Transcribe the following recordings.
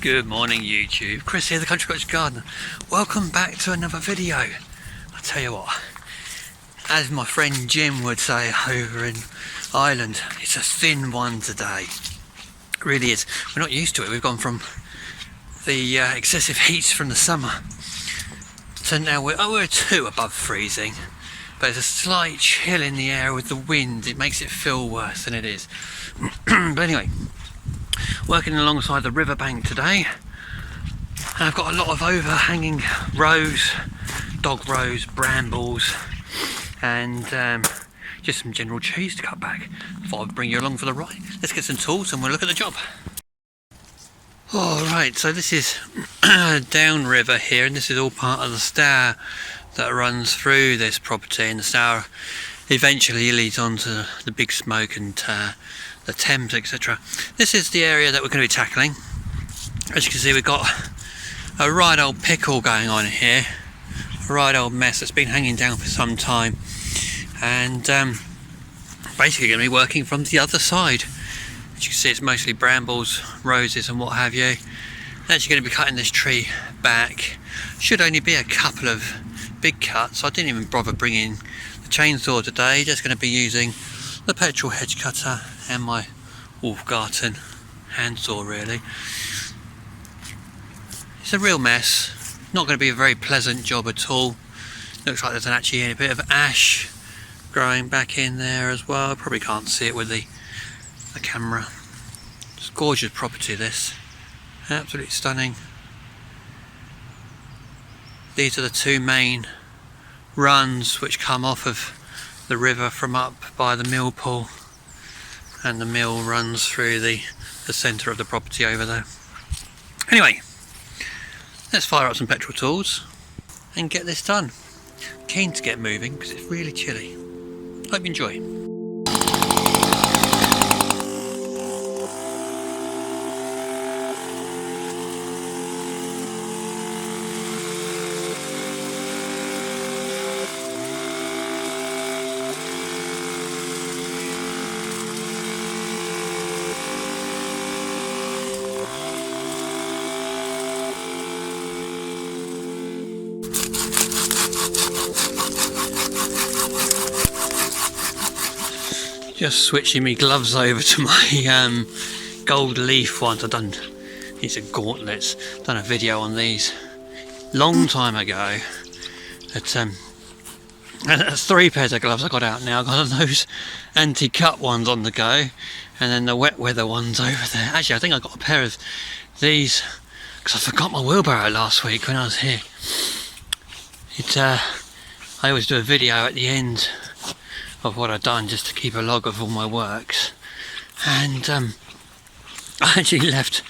Good morning YouTube, Chris here, the Country Cottage Gardener. Welcome back to another video. I tell you what, as my friend Jim would say over in Ireland, it's a thin one today. It really is. We're not used to it. We've gone from the excessive heats from the summer to now we're 2 above freezing, but there's a slight chill in the air with the wind. It makes it feel worse than it is. But anyway, working alongside the riverbank today, and I've got a lot of overhanging rows, dog rows, brambles, and just some general trees to cut back. I thought I'd bring you along for the ride. Let's get some tools and we'll look at the job. Alright, so this is downriver here, and this is all part of the Stour that runs through this property, and the Stour eventually leads on to the Big Smoke and the Thames, etc. This is the area that we're going to be tackling. As you can see, we've got a right old pickle going on here, a right old mess that's been hanging down for some time, and basically going to be working from the other side. As you can see, it's mostly brambles, roses and what have you. Actually going to be cutting this tree back. Should only be a couple of big cuts. I didn't even bother bringing the chainsaw today, just going to be using the petrol hedge cutter and my Wolfgarten handsaw really. It's a real mess, not going to be a very pleasant job at all. Looks like there's actually a bit of ash growing back in there as well. Probably can't see it with the camera. It's a gorgeous property, this, absolutely stunning. These are the 2 main runs which come off of the river from up by the mill pool, and the mill runs through the centre of the property over there. Anyway, let's fire up some petrol tools and get this done. Keen to get moving because it's really chilly. Hope you enjoy. Just switching me gloves over to my gold leaf ones. I've done these are gauntlets. Done a video on these long time ago. That's 3 pairs of gloves I got out now. I've got those anti-cut ones on the go, and then the wet weather ones over there. Actually, I think I got a pair of these because I forgot my wheelbarrow last week when I was here. I always do a video at the end of what I've done just to keep a log of all my works, and I actually left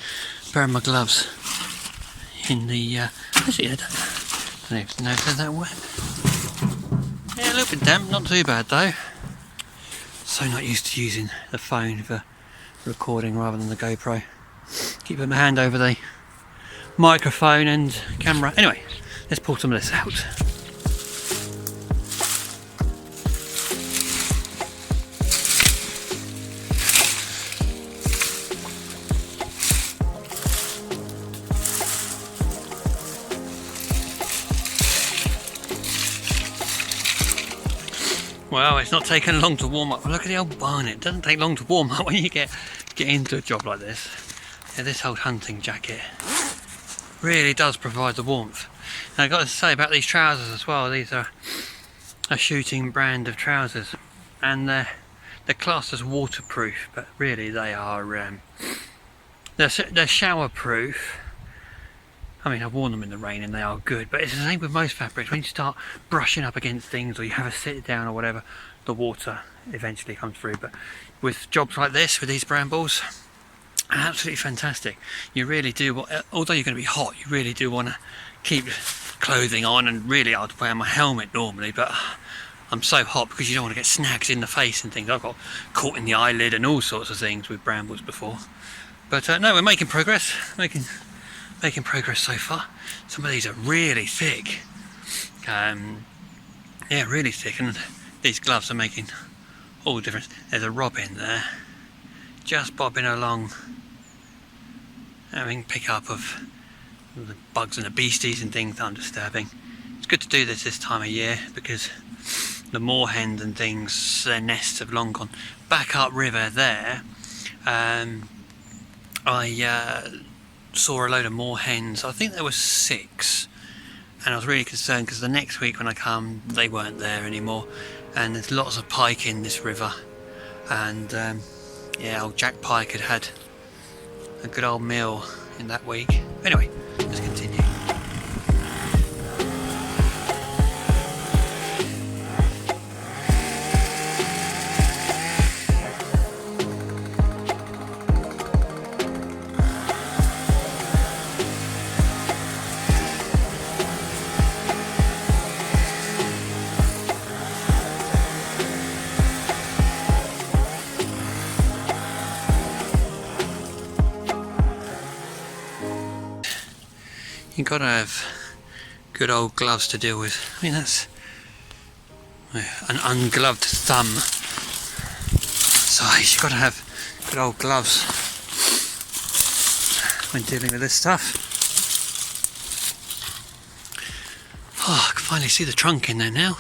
a pair of my gloves in the actually I don't even know if they're that wet. Yeah, a little bit damp, not too bad though. So not used to using the phone for recording rather than the GoPro. Keeping my hand over the microphone and camera. Anyway, let's pull some of this out. Well, it's not taken long to warm up. Look at the old barn. It doesn't take long to warm up when you get into a job like this. Yeah, this old hunting jacket really does provide the warmth. And I've got to say about these trousers as well. These are a shooting brand of trousers, and they're classed as waterproof, but really they are they're showerproof. I mean, I've worn them in the rain and they are good, but it's the same with most fabrics. When you start brushing up against things, or you have a sit down or whatever, the water eventually comes through. But with jobs like this, with these brambles, absolutely fantastic. You really do, although you're going to be hot, you really do want to keep clothing on, and really I'd wear my helmet normally, but I'm so hot because you don't want to get snags in the face and things. I've got caught in the eyelid and all sorts of things with brambles before. But no, we're making progress, making progress so far. Some of these are really thick. Yeah, really thick, and these gloves are making all the difference. There's a robin there, just bobbing along having pick up of the bugs and the beasties and things that I'm disturbing. It's good to do this time of year because the moorhens and things, their nests have long gone. Back up river there, I saw a load of moorhens. I think there were 6, and I was really concerned because the next week when I come they weren't there anymore, and there's lots of pike in this river, and yeah, old Jack Pike had a good old meal in that week. Anyway, let's continue. You've got to have good old gloves to deal with. I mean, that's an ungloved thumb size. You've got to have good old gloves when dealing with this stuff. Oh, I can finally see the trunk in there now.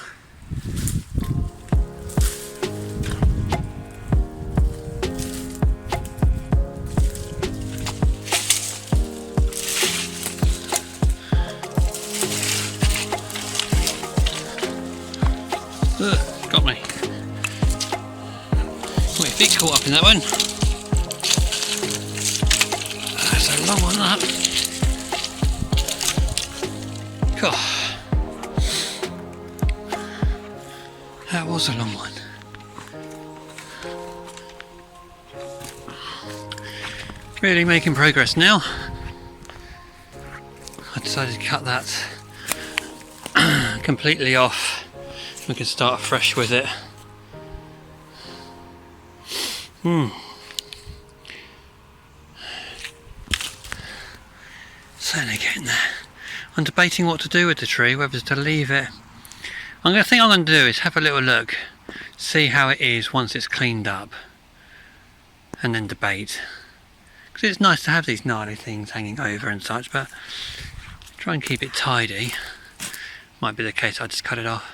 Got me. Got my feet caught up in that one. That's a long one, that. God. That was a long one. Really making progress now. I decided to cut that completely off. We can start fresh with it. Certainly getting there. I'm debating what to do with the tree, whether to leave it. I'm going to do is have a little look, see how it is once it's cleaned up, and then debate. Because it's nice to have these gnarly things hanging over and such, but try and keep it tidy. Might be the case I just cut it off.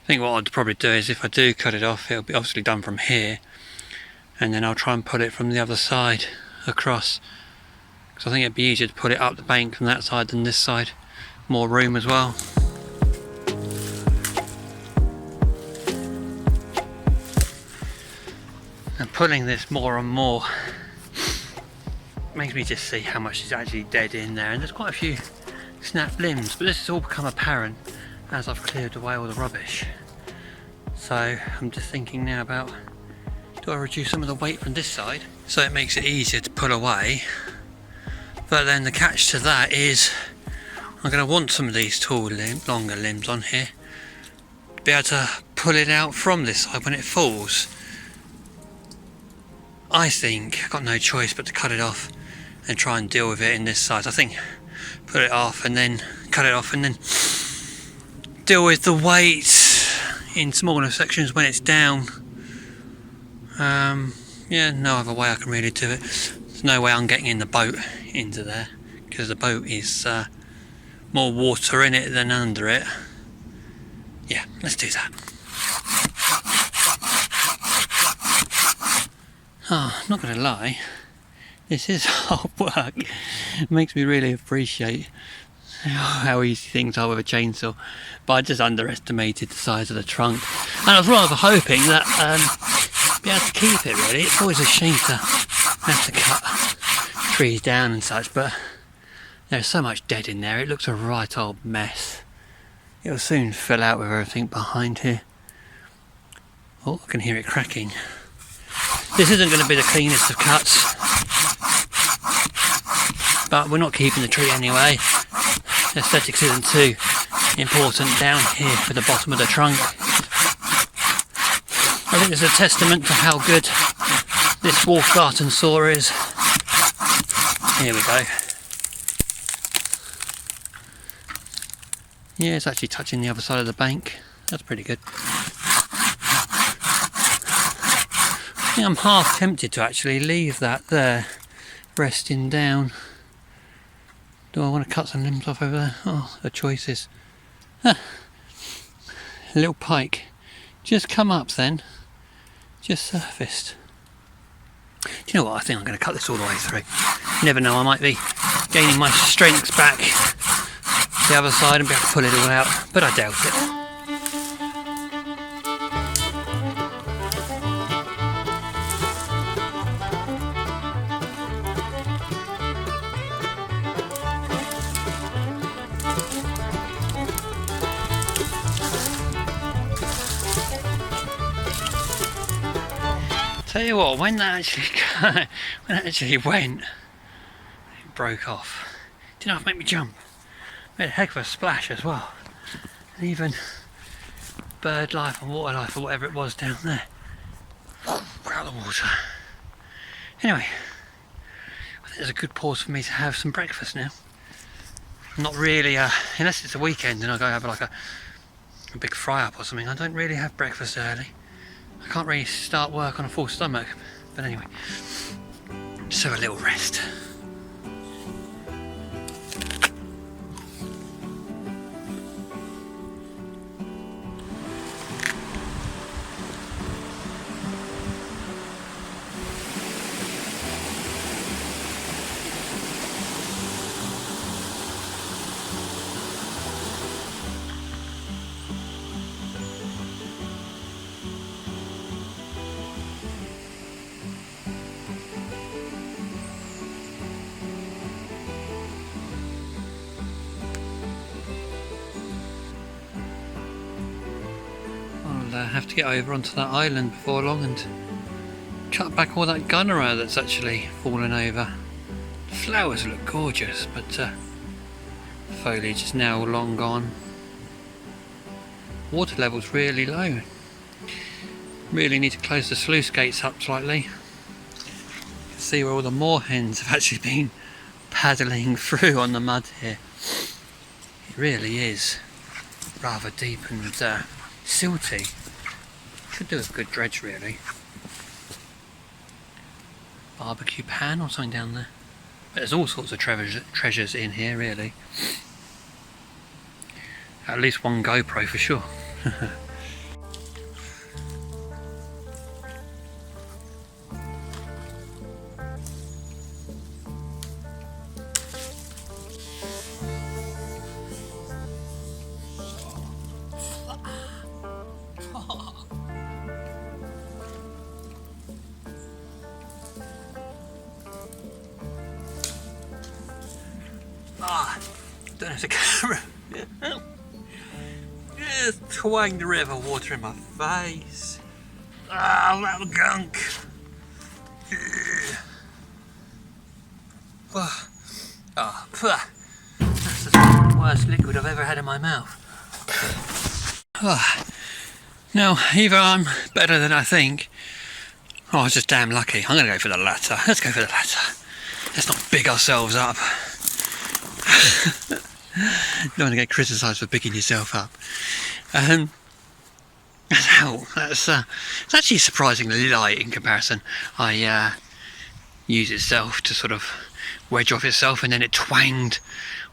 I think what I'd probably do is, if I do cut it off, it'll be obviously done from here, and then I'll try and put it from the other side across, because I think it'd be easier to put it up the bank from that side than this side. More room as well. And pulling this more and more makes me just see how much is actually dead in there, and there's quite a few snapped limbs, but this has all become apparent as I've cleared away all the rubbish. So I'm just thinking now about, do I reduce some of the weight from this side so it makes it easier to pull away, but then the catch to that is I'm going to want some of these longer limbs on here to be able to pull it out from this side when it falls. I think I've got no choice but to cut it off and try and deal with it in this side. I think put it off and then cut it off and then deal with the weight in smaller sections when it's down. Yeah, no other way I can really do it. There's no way I'm getting in the boat into there, because the boat is more water in it than under it. Yeah, let's do that. Oh, I'm not going to lie, this is hard work. It makes me really appreciate how easy things are with a chainsaw, but I just underestimated the size of the trunk, and I was rather hoping that be able to keep it really. It's always a shame to have to cut trees down and such, but there's so much dead in there, it looks a right old mess. It'll soon fill out with everything behind here. Oh, I can hear it cracking. This isn't going to be the cleanest of cuts, but we're not keeping the tree anyway. Aesthetics isn't too important down here for the bottom of the trunk. I think it's a testament to how good this Wolf Garten saw is. Here we go. Yeah, it's actually touching the other side of the bank. That's pretty good. I think I'm half tempted to actually leave that there, resting down. Do I want to cut some limbs off over there? Oh, the choices. A little pike. Just come up then. Just surfaced. Do you know what? I think I'm going to cut this all the way through. You never know, I might be gaining my strengths back the other side and be able to pull it all out, but I doubt it. Tell you what, when that actually went, it broke off. Didn't have to make me jump. Made a heck of a splash as well. And even bird life and water life or whatever it was down there. We're out of the water. Anyway, I think there's a good pause for me to have some breakfast now. Not really, unless it's a weekend and I go have like a big fry up or something. I don't really have breakfast early. I can't really start work on a full stomach, but anyway, just have a little rest. I'll have to get over onto that island before long and cut back all that gunnera that's actually fallen over. The flowers look gorgeous, but the foliage is now long gone. Water level's really low. Really need to close the sluice gates up slightly. You can see where all the moorhens have actually been paddling through on the mud here. It really is rather deep and silty. Could do with a good dredge really. Barbecue pan or something down there. But there's all sorts of treasures in here really. At least one GoPro for sure. Don't have the camera. Just twang the river water in my face. Ah, little gunk. That's the worst liquid I've ever had in my mouth. Now, either I'm better than I think, or I was just damn lucky. I'm going to go for the latter. Let's go for the latter. Let's not big ourselves up. Don't want to get criticised for picking yourself up. It's actually surprisingly light in comparison. I used itself to sort of wedge off itself, and then it twanged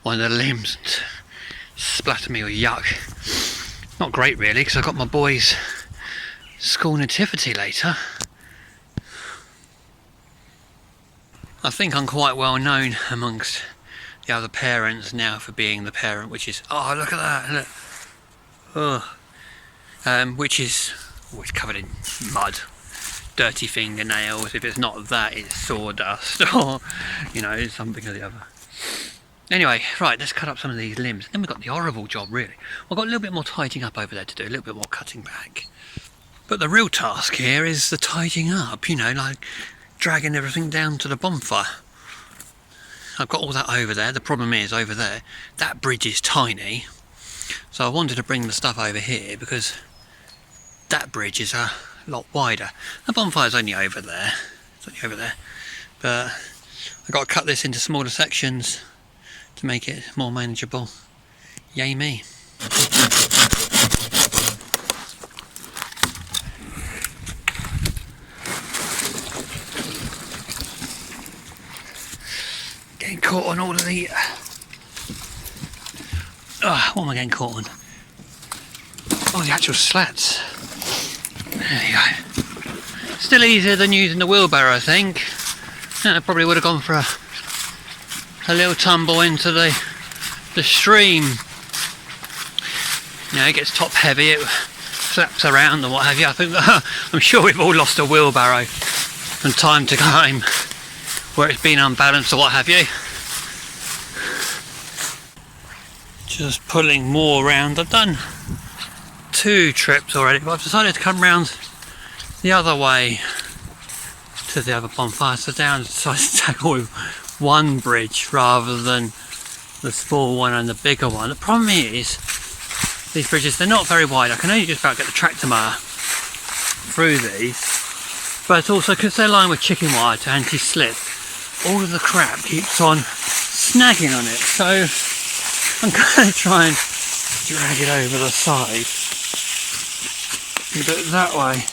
one of the limbs and splattered me with yuck. Not great really, because I got my boys' school nativity later. I think I'm quite well known amongst the other parents now for being the parent which is, oh look at that, look. Which is always covered in mud, dirty fingernails. If it's not that, it's sawdust or you know, something or the other. Anyway, right, let's cut up some of these limbs. Then we've got the horrible job really. I've got a little bit more tidying up over there to do, a little bit more cutting back. But the real task here is the tidying up, you know, like dragging everything down to the bonfire. I've got all that over there. The problem is over there, that bridge is tiny. So I wanted to bring the stuff over here because that bridge is a lot wider. The bonfire's only over there. It's only over there. But I've got to cut this into smaller sections to make it more manageable. Yay me. caught on all of the... what am I getting caught on? Oh, the actual slats. There you go. Still easier than using the wheelbarrow, I think. I probably would have gone for a little tumble into the stream. You know, it gets top heavy, it flaps around and what have you. I think I'm sure we've all lost a wheelbarrow from time to time where it's been unbalanced or what have you. Just pulling more round. I've done 2 trips already, but I've decided to come round the other way to the other bonfire, so down decided to tackle with one bridge rather than the small one and the bigger one. The problem is these bridges, they're not very wide. I can only just about get the tractor mower through these, but it's also because they're lined with chicken wire to anti-slip, all of the crap keeps on snagging on it, so I'm going to try and drag it over the side. But that way,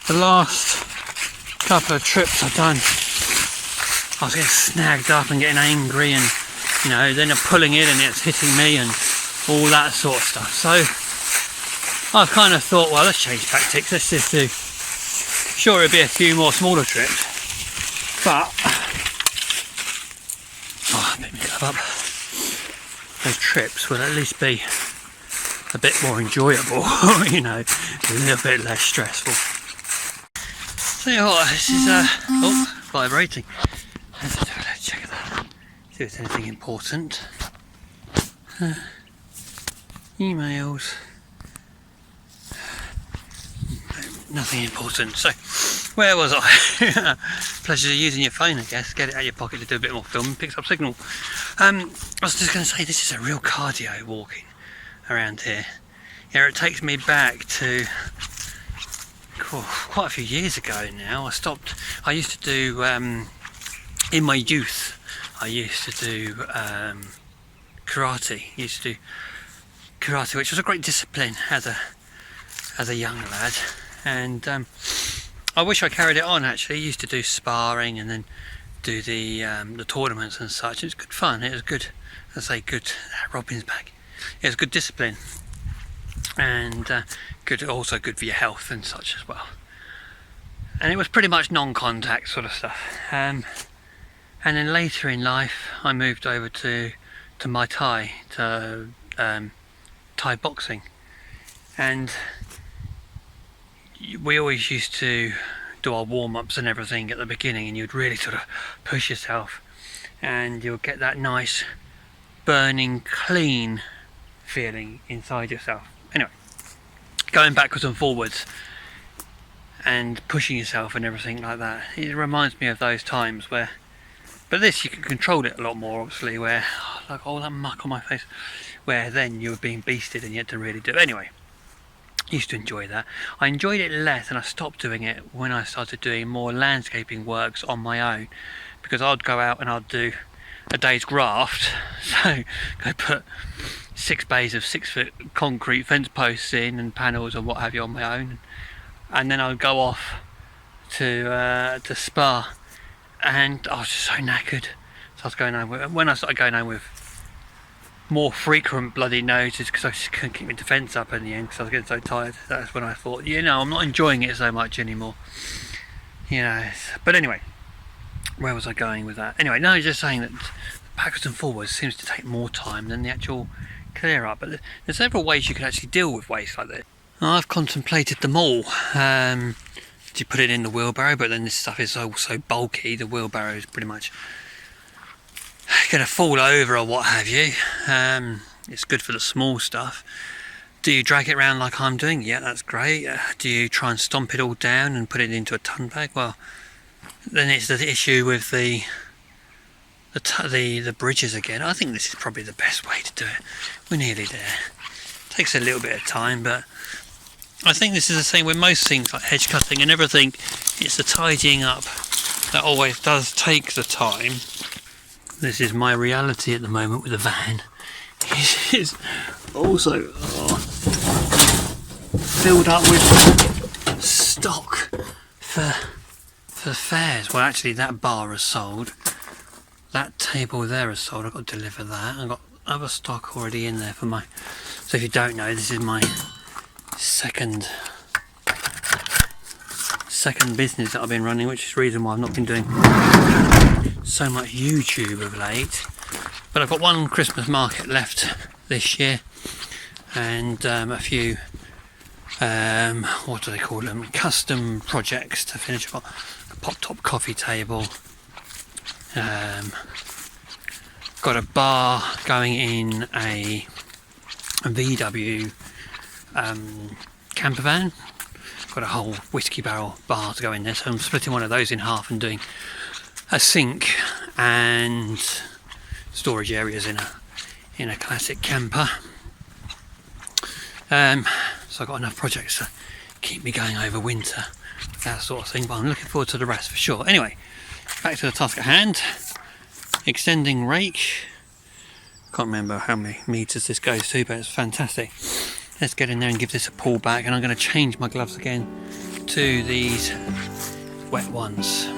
the last couple of trips I've done, I was getting snagged up and getting angry, and you know, then I'm pulling it and it's hitting me and all that sort of stuff. So I've kind of thought, well, let's change tactics. Let's just do, sure, it'll be a few more smaller trips, but let me go up. Those trips will at least be a bit more enjoyable, you know, a little bit less stressful. So you know what, this is vibrating. Let's check that. See if there's anything important. Emails. No, nothing important. So where was I? Pleasure of using your phone, I guess. Get it out of your pocket to do a bit more filming, picks up signal. I was just going to say, this is a real cardio walking around here. Yeah, it takes me back to quite a few years ago now. I used to do, in my youth, I used to do karate. Which was a great discipline as a young lad. And I wish I carried it on actually. I used to do sparring and then do the tournaments and such. It was good fun. It was good, as I say, good. Robin's back. It was good discipline, and also good for your health and such as well. And it was pretty much non-contact sort of stuff. And then later in life, I moved over to Muay Thai, to Thai boxing, and we always used to do our warm-ups and everything at the beginning, and you'd really sort of push yourself, and you'll get that nice burning clean feeling inside yourself. Anyway, going backwards and forwards and pushing yourself and everything like that, it reminds me of those times where, but this you can control it a lot more obviously, where like all that muck on my face, where then you were being beasted and you had to really do it. Anyway, used to enjoy that. I enjoyed it less and I stopped doing it when I started doing more landscaping works on my own, because I'd go out and I'd do a day's graft, so go put 6 bays of 6-foot concrete fence posts in and panels and what have you on my own, and then I'd go off to Spa, and I was just so knackered. So I was going home when I started going home with more frequent bloody noses, because I just couldn't keep my defence up in the end because I was getting so tired. That's when I thought, you know, I'm not enjoying it so much anymore, you know. But anyway, where was I going with that? Anyway, no, just saying that backwards and forwards seems to take more time than the actual clear up. But there's several ways you can actually deal with waste like this. I've contemplated them all. You put it in the wheelbarrow, but then this stuff is so bulky, the wheelbarrow is pretty much going to fall over or what have you. It's good for the small stuff. Do you drag it around like I'm doing? Yeah, that's great. Do you try and stomp it all down and put it into a ton bag? Well, then it's the issue with the bridges again. I think this is probably the best way to do it. We're nearly there. Takes a little bit of time, but I think this is the same with most things like hedge cutting and everything. It's the tidying up that always does take the time. This is my reality at the moment with the van. It is also filled up with stock for fairs. Well, actually that bar is sold. that table there is sold. I've got to deliver that. I've got other stock already in there for my... So if you don't know, this is my second business that I've been running, which is the reason why I've not been doing so much YouTube of late. But I've got one Christmas market left this year, and a few what do they call them, custom projects to finish. I've got a pop top coffee table, got a bar going in a VW camper van. Got a whole whiskey barrel bar to go in there, so I'm splitting one of those in half and doing a sink and storage areas in a classic camper. So I've got enough projects to keep me going over winter, that sort of thing, but I'm looking forward to the rest for sure. Anyway, back to the task at hand. Extending rake. Can't remember how many meters this goes to, but it's fantastic. Let's get in there and give this a pull back, and I'm going to change my gloves again to these wet ones.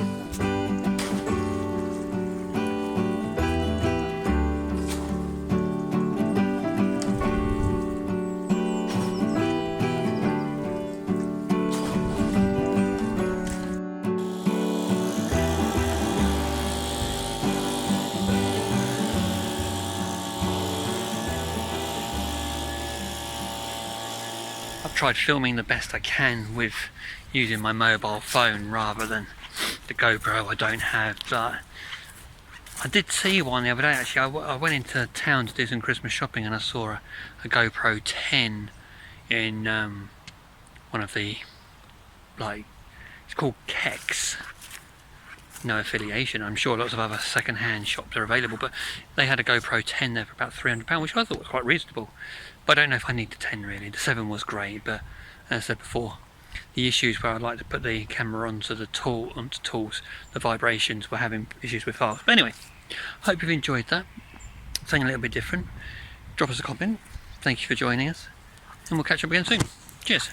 I've tried filming the best I can with using my mobile phone rather than the GoPro I don't have, but I did see one the other day actually. I went into town to do some Christmas shopping and I saw a GoPro 10 in one of the, like, it's called Kex. No affiliation, I'm sure lots of other second-hand shops are available, but they had a GoPro 10 there for about £300, which I thought was quite reasonable. But I don't know if I need the 10 really. The 7 was great, but as I said before, the issues where I'd like to put the camera onto tools, the vibrations, we're having issues with fast. But anyway, hope you've enjoyed that. Something a little bit different. Drop us a comment. Thank you for joining us, and we'll catch up again soon. Cheers.